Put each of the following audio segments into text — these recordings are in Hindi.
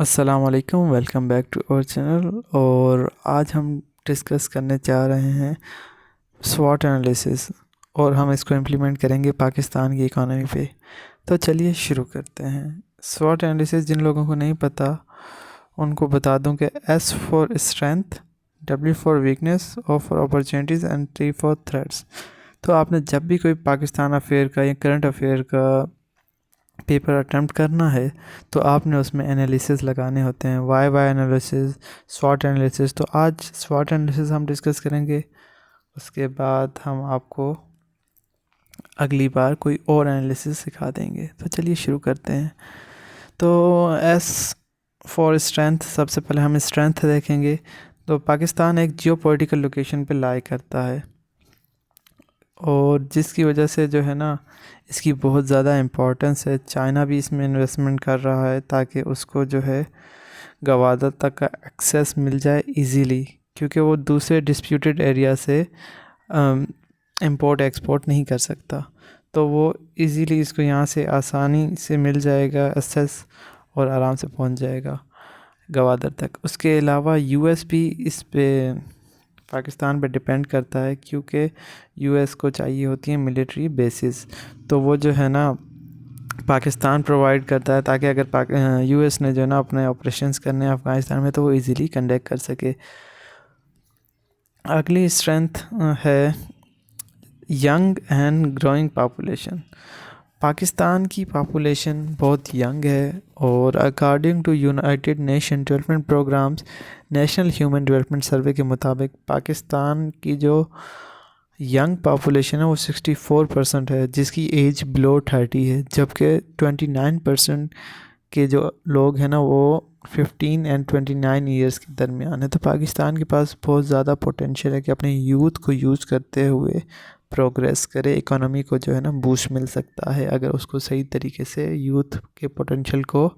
अस्सलाम वालेकुम, welcome back to our channel. और आज हम डिस्कस करने जा रहे हैं स्वॉट एनालिसिस, और हम इसको इम्प्लीमेंट करेंगे पाकिस्तान की इकोनॉमी पे। तो चलिए शुरू करते हैं। स्वॉट एनालिसिस जिन लोगों को नहीं पता उनको बता दूं कि S for strength, W for weakness, O for opportunities and T for threats. तो आपने जब भी कोई पाकिस्तान अफेयर का या करंट अफेयर का पेपर अटैम्प्ट करना है तो आपने उसमें एनालिसिस लगाने होते हैं, वाई एनालिसिस, स्वॉट एनालिसिस। तो आज स्वॉट एनालिसिस हम डिस्कस करेंगे, उसके बाद हम आपको अगली बार कोई और एनालिसिस सिखा देंगे। तो चलिए शुरू करते हैं। तो एस फॉर स्ट्रेंथ, सबसे पहले हम स्ट्रेंथ देखेंगे। तो पाकिस्तान एक जियोपॉलिटिकल लोकेशन पे लाई करता है, और जिसकी वजह से जो है ना इसकी बहुत ज़्यादा इम्पोर्टेंस है। चाइना भी इसमें इन्वेस्टमेंट कर रहा है ताकि उसको जो है गवादर तक का एक्सेस मिल जाए इजीली, क्योंकि वो दूसरे डिस्प्यूटेड एरिया से इंपोर्ट एक्सपोर्ट नहीं कर सकता। तो वो इजीली इसको यहाँ से आसानी से मिल जाएगा एक्सेस, और आराम से पहुँच जाएगा गवादर तक। उसके अलावा यूएस भी इस पे पाकिस्तान पे डिपेंड करता है, क्योंकि यूएस को चाहिए होती है मिलिट्री बेसिस। तो वो जो है ना पाकिस्तान प्रोवाइड करता है, ताकि अगर यूएस ने जो है ना अपने ऑपरेशंस करने हैं अफ़गानिस्तान में तो वो इजीली कंडक्ट कर सके। अगली स्ट्रेंथ है young and growing population. Pakistan की पॉपुलेशन बहुत यंग है, और according to United Nation development programs, national human development survey के मुताबिक पाकिस्तान की जो यंग पॉपुलेशन है वो 64% है, जिसकी एज बिलो 30 है, जबकि 29% के जो लोग हैं ना वो 15 एंड 29 ईयर्स के दरमियान है। तो पाकिस्तान के पास बहुत ज़्यादा पोटेंशियल है कि अपने यूथ को यूज़ करते हुए प्रोग्रेस करे। इकोनॉमी को जो है ना बूस्ट मिल सकता है अगर उसको सही तरीके से यूथ के पोटेंशियल को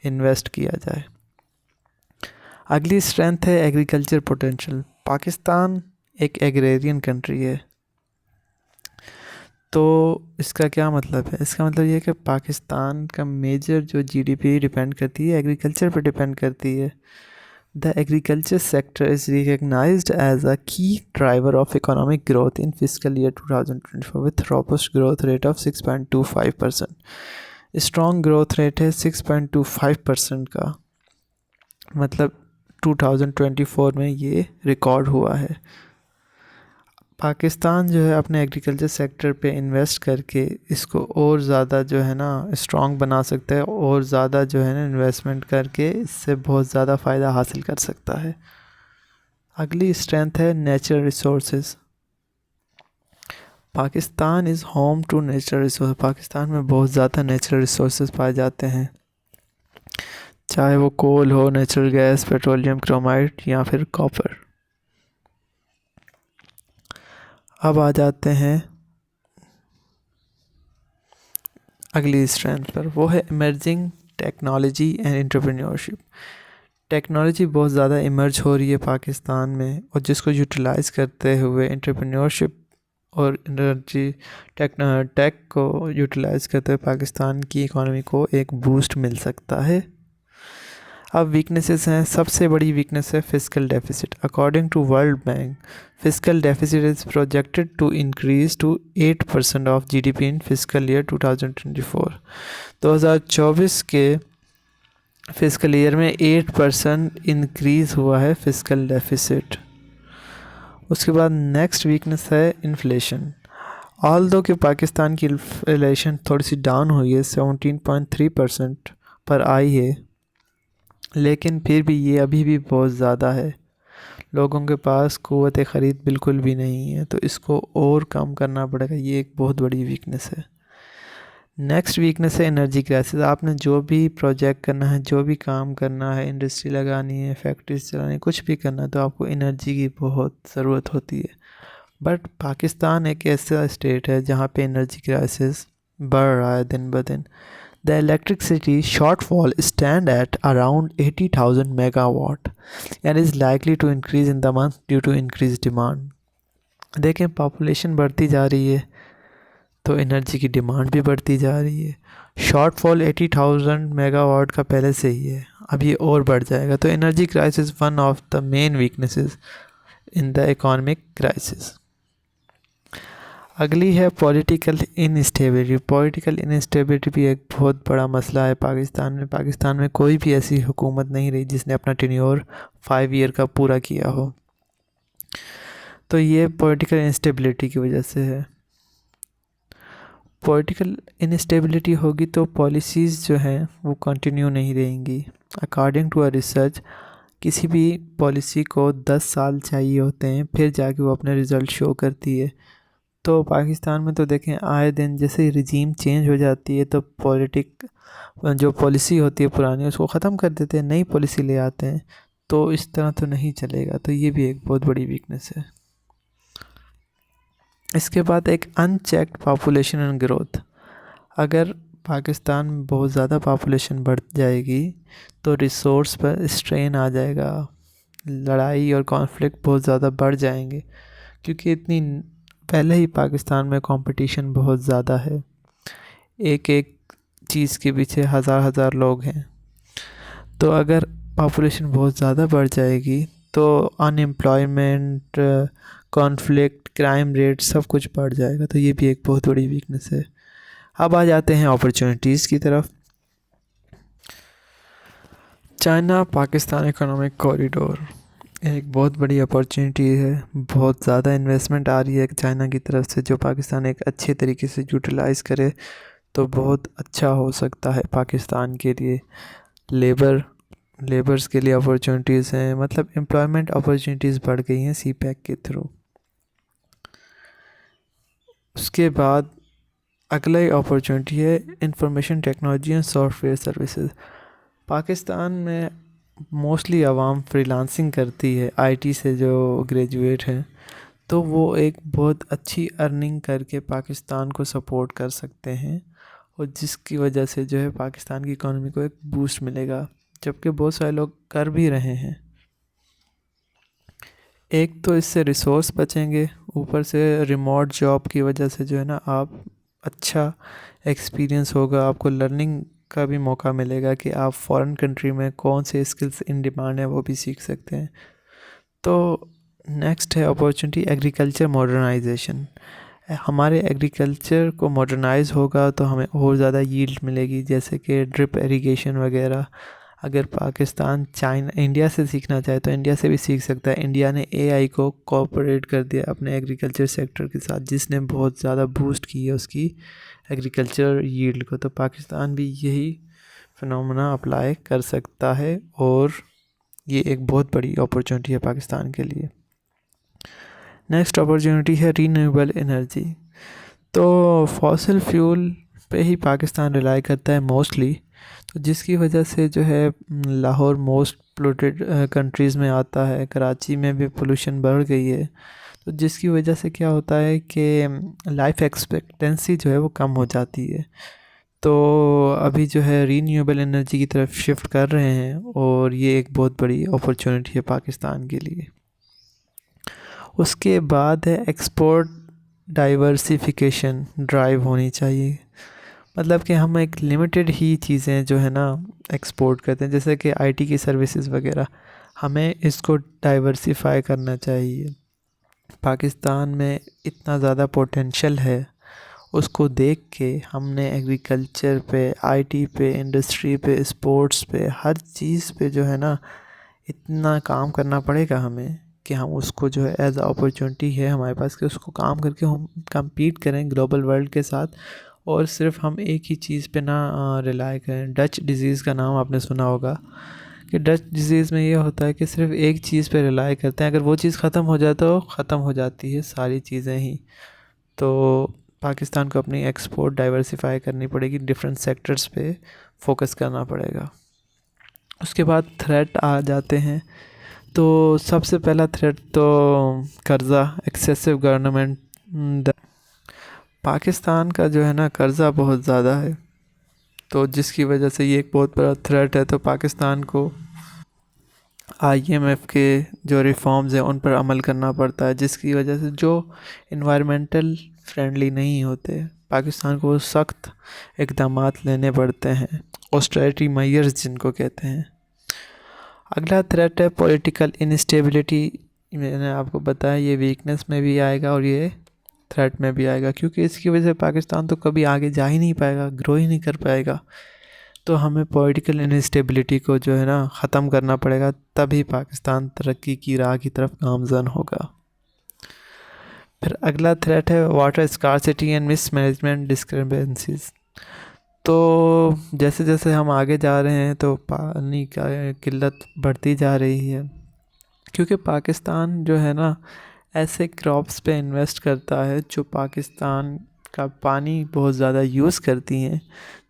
इन्वेस्ट किया जाए। अगली स्ट्रेंथ है एग्रीकल्चर पोटेंशियल। पाकिस्तान एक एग्रेरियन कंट्री है। तो इसका क्या मतलब है? इसका मतलब ये है कि पाकिस्तान का मेजर जो जीडीपी डिपेंड करती है एग्रीकल्चर पर डिपेंड करती है। The agriculture sector is recognized as a key driver of economic growth in fiscal year 2024 with robust growth rate of 6.25%. Strong growth rate है 6.25% का, मतलब 2024 में ये रिकॉर्ड हुआ है। पाकिस्तान जो है अपने एग्रीकल्चर सेक्टर पे इन्वेस्ट करके इसको और ज़्यादा जो है ना स्ट्रॉन्ग बना सकता है, और ज़्यादा जो है ना इन्वेस्टमेंट करके इससे बहुत ज़्यादा फ़ायदा हासिल कर सकता है। अगली स्ट्रेंथ है natural resources. Pakistan is home to natural resource. Pakistan में बहुत ज़्यादा नेचुरल रिसोर्सेज पाए जाते हैं, चाहे वो कोल हो, नेचुरल गैस, पेट्रोलियम, क्रोमाइट या फिर कॉपर। अब आ जाते हैं अगली स्ट्रेंथ पर, वो है emerging technology and entrepreneurship. Technology बहुत ज़्यादा इमर्ज हो रही है पाकिस्तान में, और जिसको यूटिलाइज़ करते हुए एंटरप्रेन्योरशिप और एनर्जी टेक को यूटिलाइज़ करते हुए पाकिस्तान की इकोनॉमी को एक बूस्ट मिल सकता है। अब वीकनेसेस हैं। सबसे बड़ी वीकनेस है fiscal deficit. According to World Bank, fiscal deficit is projected to increase to 8% of GDP in fiscal year 2024। 2024 के फिस्कल ईयर में 8% इंक्रीज़ हुआ है फिस्कल डेफिसिट। उसके बाद नेक्स्ट वीकनेस है इन्फ्लेशन। ऑल्दो कि पाकिस्तान की इन्फ्लेशन थोड़ी सी डाउन हुई है, 17.3% पर आई है, लेकिन फिर भी ये अभी भी बहुत ज़्यादा है। लोगों के पास क़ुव्वत ख़रीद बिल्कुल भी नहीं है, तो इसको और कम करना पड़ेगा। ये एक बहुत बड़ी वीकनेस है। नेक्स्ट वीकनेस है एनर्जी क्राइसिस। आपने जो भी प्रोजेक्ट करना है, जो भी काम करना है, इंडस्ट्री लगानी है, फैक्ट्रीज चलानी है, कुछ भी करना है, तो आपको एनर्जी की बहुत ज़रूरत होती है। बट पाकिस्तान एक ऐसा स्टेट है जहाँ पे एनर्जी क्राइसिस बढ़ रहा है दिन ब दिन। The electricity shortfall stand at around 80,000 megawatt and is likely to increase in the month due to increased demand. देखें, पॉपुलेशन बढ़ती जा रही है तो एनर्जी की डिमांड भी बढ़ती जा रही है। शॉर्टफॉल 80,000 मेगावाट का पहले से ही है। अब ये और बढ़ जाएगा। तो energy crisis one of the main weaknesses in the economic crisis. अगली है पॉलिटिकल इनस्टेबिलिटी। पॉलिटिकल इनस्टेबिलिटी भी एक बहुत बड़ा मसला है पाकिस्तान में। पाकिस्तान में कोई भी ऐसी हुकूमत नहीं रही जिसने अपना टेन्योर 5 ईयर का पूरा किया हो। तो ये पॉलिटिकल इंस्टेबिलिटी की वजह से है। पॉलिटिकल इंस्टेबिलिटी होगी तो पॉलिसीज़ जो हैं वो कंटिन्यू नहीं रहेंगी। अकॉर्डिंग टू अ रिसर्च, किसी भी पॉलिसी को 10 साल चाहिए होते हैं फिर जाके वो अपने रिज़ल्ट शो करती है। तो पाकिस्तान में तो देखें आए दिन जैसे ही रिजीम चेंज हो जाती है तो जो पॉलिसी होती है पुरानी उसको ख़त्म कर देते हैं, नई पॉलिसी ले आते हैं। तो इस तरह तो नहीं चलेगा। तो ये भी एक बहुत बड़ी वीकनेस है। इसके बाद एक अनचेक्ड पॉपुलेशन एंड ग्रोथ। अगर पाकिस्तान में बहुत ज़्यादा पॉपुलेशन बढ़ जाएगी तो रिसोर्स पर स्ट्रेन आ जाएगा, लड़ाई और कॉन्फ्लिक्ट बहुत ज़्यादा बढ़ जाएंगे, क्योंकि इतनी पहले ही पाकिस्तान में कंपटीशन बहुत ज़्यादा है। एक एक चीज़ के पीछे हज़ार हज़ार लोग हैं। तो अगर पॉपुलेशन बहुत ज़्यादा बढ़ जाएगी तो अनएम्प्लॉयमेंट, कॉन्फ्लिक्ट, क्राइम रेट सब कुछ बढ़ जाएगा। तो ये भी एक बहुत बड़ी वीकनेस है। अब आ जाते हैं अपॉर्चुनिटीज़ की तरफ। चाइना पाकिस्तान इकोनॉमिक कॉरिडोर एक बहुत बड़ी अपॉर्चुनिटी है। बहुत ज़्यादा इन्वेस्टमेंट आ रही है चाइना की तरफ से, जो पाकिस्तान एक अच्छे तरीके से यूटिलाइज़ करे तो बहुत अच्छा हो सकता है पाकिस्तान के लिए। लेबर्स के लिए अपॉर्चुनिटीज़ हैं, मतलब एम्प्लॉयमेंट अपॉर्चुनिटीज़ बढ़ गई हैं सी पैक के थ्रू। उसके बाद अगला अपॉर्चुनिटी है information technology and software services. Pakistan में मोस्टली आवाम फ्रीलांसिंग करती है, आईटी से जो ग्रेजुएट हैं, तो वो एक बहुत अच्छी अर्निंग करके पाकिस्तान को सपोर्ट कर सकते हैं, और जिसकी वजह से जो है पाकिस्तान की इकोनॉमी को एक बूस्ट मिलेगा, जबकि बहुत सारे लोग कर भी रहे हैं। एक तो इससे रिसोर्स बचेंगे, ऊपर से रिमोट जॉब की वजह से जो है ना आप अच्छा एक्सपीरियंस होगा, आपको लर्निंग का भी मौका मिलेगा कि आप फॉरेन कंट्री में कौन से स्किल्स इन डिमांड है वो भी सीख सकते हैं। तो नेक्स्ट है अपॉर्चुनिटी एग्रीकल्चर मॉडर्नाइजेशन। हमारे एग्रीकल्चर को मॉडर्नाइज होगा तो हमें और ज़्यादा यील्ड मिलेगी, जैसे कि ड्रिप इरिगेशन वगैरह। अगर पाकिस्तान इंडिया से सीखना चाहे तो इंडिया से भी सीख सकता है। इंडिया ने एआई को कोऑपरेट कर दिया अपने एग्रीकल्चर सेक्टर के साथ, जिसने बहुत ज़्यादा बूस्ट की है उसकी एग्रीकल्चर यील्ड को। तो पाकिस्तान भी यही फिनोमेना अप्लाई कर सकता है, और ये एक बहुत बड़ी अपॉर्चुनिटी है पाकिस्तान के लिए। नेक्स्ट अपॉर्चुनिटी है रीन्यूएबल एनर्जी। तो फॉसिल फ्यूल पे ही पाकिस्तान रिलाई करता है मोस्टली, तो जिसकी वजह से जो है लाहौर मोस्ट पोल्यूटेड कंट्रीज़ में आता है। कराची में भी पोल्यूशन बढ़ गई है, तो जिसकी वजह से क्या होता है कि लाइफ एक्सपेक्टेंसी जो है वो कम हो जाती है। तो अभी जो है रीन्यूएबल एनर्जी की तरफ शिफ्ट कर रहे हैं, और ये एक बहुत बड़ी अपॉर्चुनिटी है पाकिस्तान के लिए। उसके बाद है एक्सपोर्ट डाइवर्सिफिकेशन ड्राइव होनी चाहिए, मतलब कि हम एक लिमिटेड ही चीज़ें जो है ना एक्सपोर्ट करते हैं, जैसे कि आईटी की सर्विसेज वगैरह, हमें इसको डाइवर्सिफाई करना चाहिए। पाकिस्तान में इतना ज़्यादा पोटेंशियल है, उसको देख के हमने एग्रीकल्चर पे, आईटी पे, इंडस्ट्री पे, स्पोर्ट्स पे, हर चीज़ पे जो है ना इतना काम करना पड़ेगा हमें कि हम उसको जो है एज अपॉर्चुनिटी है हमारे पास कि उसको काम करके हम compete करें ग्लोबल वर्ल्ड के साथ, और सिर्फ हम एक ही चीज़ पे ना रिलाई करें। डच डिज़ीज़ का नाम आपने सुना होगा कि डच डिज़ीज़ में ये होता है कि सिर्फ एक चीज़ पे रिलाई करते हैं, अगर वो चीज़ ख़त्म हो जाए तो ख़त्म हो जाती है सारी चीज़ें ही। तो पाकिस्तान को अपनी एक्सपोर्ट डाइवर्सिफाई करनी पड़ेगी, डिफरेंट सेक्टर्स पे फोकस करना पड़ेगा। उसके बाद थ्रेट आ जाते हैं। तो सबसे पहला थ्रेट तो कर्ज़ा, एक्सेसिव गवर्नमेंट। पाकिस्तान का जो है ना कर्ज़ा बहुत ज़्यादा है, तो जिसकी वजह से ये एक बहुत बड़ा थ्रेट है। तो पाकिस्तान को आईएमएफ के जो रिफॉर्म्स हैं उन पर अमल करना पड़ता है, जिसकी वजह से जो इन्वायरमेंटल फ्रेंडली नहीं होते पाकिस्तान को सख्त इक़दामात लेने पड़ते हैं, ऑस्टेरिटी मेजर्स जिनको कहते हैं। अगला थ्रेट है पॉलिटिकल इनस्टेबिलिटी। मैंने आपको बताया ये वीकनेस में भी आएगा और ये थ्रेट में भी आएगा, क्योंकि इसकी वजह से पाकिस्तान तो कभी आगे जा ही नहीं पाएगा, ग्रो ही नहीं कर पाएगा। तो हमें पॉलिटिकल इनस्टेबिलिटी को जो है ना ख़त्म करना पड़ेगा, तभी पाकिस्तान तरक्की की राह की तरफ गामज़न होगा। फिर अगला थ्रेट है water scarcity and mismanagement discrepancies. तो जैसे जैसे हम आगे जा रहे हैं तो पानी का किल्लत बढ़ती जा रही है, क्योंकि पाकिस्तान जो है ना ऐसे क्रॉप्स पे इन्वेस्ट करता है जो पाकिस्तान का पानी बहुत ज़्यादा यूज़ करती हैं,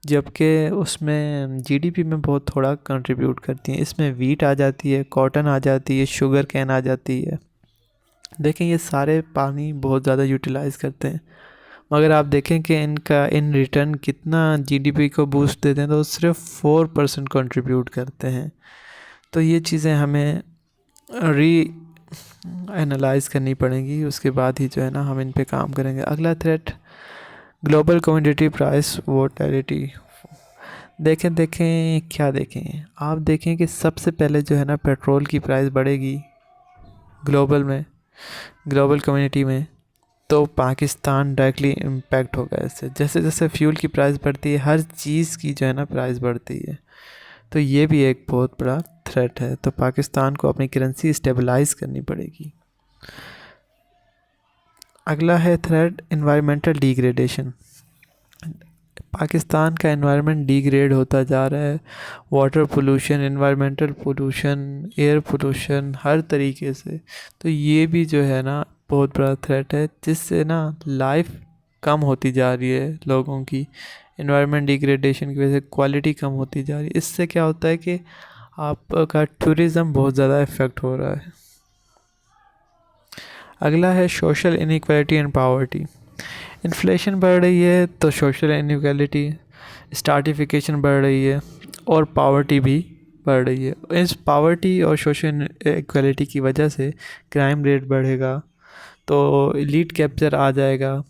जबकि उसमें जीडीपी में बहुत थोड़ा कंट्रीब्यूट करती हैं। इसमें वीट आ जाती है, कॉटन आ जाती है, शुगर कैन आ जाती है। देखें ये सारे पानी बहुत ज़्यादा यूटिलाइज़ करते हैं, मगर आप देखें कि इनका इन रिटर्न कितना जीडीपी को बूस्ट देते हैं, तो सिर्फ 4% कंट्रीब्यूट करते हैं। तो ये चीज़ें हमें एनालाइज करनी पड़ेंगी, उसके बाद ही जो है ना हम इन पे काम करेंगे। अगला threat global commodity price volatility. देखें क्या देखें, आप देखें कि सबसे पहले जो है ना पेट्रोल की प्राइस बढ़ेगी ग्लोबल कम्युनिटी में, तो पाकिस्तान डायरेक्टली इम्पैक्ट होगा इससे। जैसे जैसे फ्यूल की प्राइस बढ़ती है, हर चीज़ की जो है ना प्राइस बढ़ती है, तो ये भी एक बहुत बड़ा थ्रेट है। तो पाकिस्तान को अपनी करेंसी स्टेबलाइज करनी पड़ेगी। अगला है थ्रेट एनवायरमेंटल डिग्रेडेशन। पाकिस्तान का एनवायरनमेंट डिग्रेड होता जा रहा है, water pollution, environmental pollution, air pollution, हर तरीके से। तो ये भी जो है ना बहुत बड़ा थ्रेट है, जिससे ना लाइफ कम होती जा रही है लोगों की। एनवायरनमेंट डिग्रेडेशन की वजह से क्वालिटी कम होती जा रही है। इससे क्या होता है कि आपका टूरिज़्म बहुत ज़्यादा इफ़ेक्ट हो रहा है। अगला है social inequality and poverty. Inflation बढ़ रही है तो सोशल इनइक्वालिटी, स्टार्टिफिकेशन बढ़ रही है और पावर्टी भी बढ़ रही है। इस पावर्टी और सोशल इक्वालिटी की वजह से क्राइम रेट बढ़ेगा, तो एलीट कैप्चर आ जाएगा।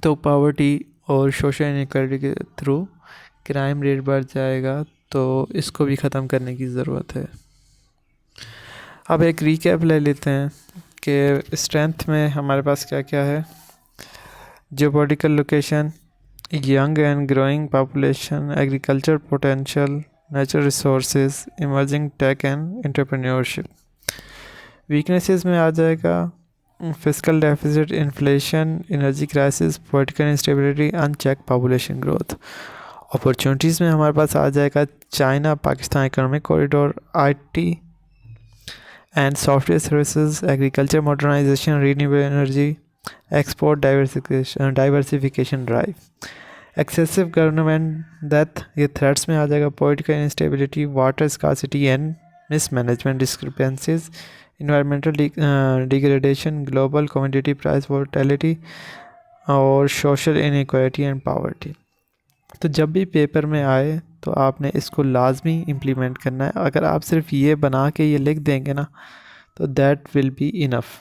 तो पावर्टी और सोशल इनइक्वालिटी के थ्रू क्राइम रेट बढ़ जाएगा, तो इसको भी ख़त्म करने की ज़रूरत है। अब एक रिकैप ले लेते हैं कि स्ट्रेंथ में हमारे पास क्या क्या है। Geopolitical location, young and growing population, agriculture potential, natural resources, emerging tech and entrepreneurship. Weaknesses में आ जाएगा physical deficit, inflation, energy crisis, political instability, unchecked population growth. Opportunities में हमारे पास आ जाएगा China Pakistan economic corridor, IT and software services, agriculture modernisation, renewable energy, export diversification drive. Excessive government debt ये थ्रेट्स में आ जाएगा, political instability, water scarcity and mismanagement discrepancies, environmental degradation, global commodity price volatility और सोशल इनइक्वालिटी एंड पावर्टी। तो जब भी पेपर में आए तो आपने इसको लाजमी इम्प्लीमेंट करना है। अगर आप सिर्फ ये बना के ये लिख देंगे ना, तो दैट विल बी इनफ।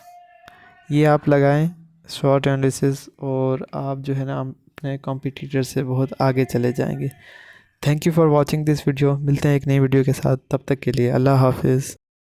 ये आप लगाएं शॉर्ट एनालिसिस और आप जो है ना अपने कॉम्पिटिटर से बहुत आगे चले जाएंगे। Thank you for watching this video. मिलते हैं एक नई वीडियो के साथ, तब तक के लिए अल्लाह हाफिज़।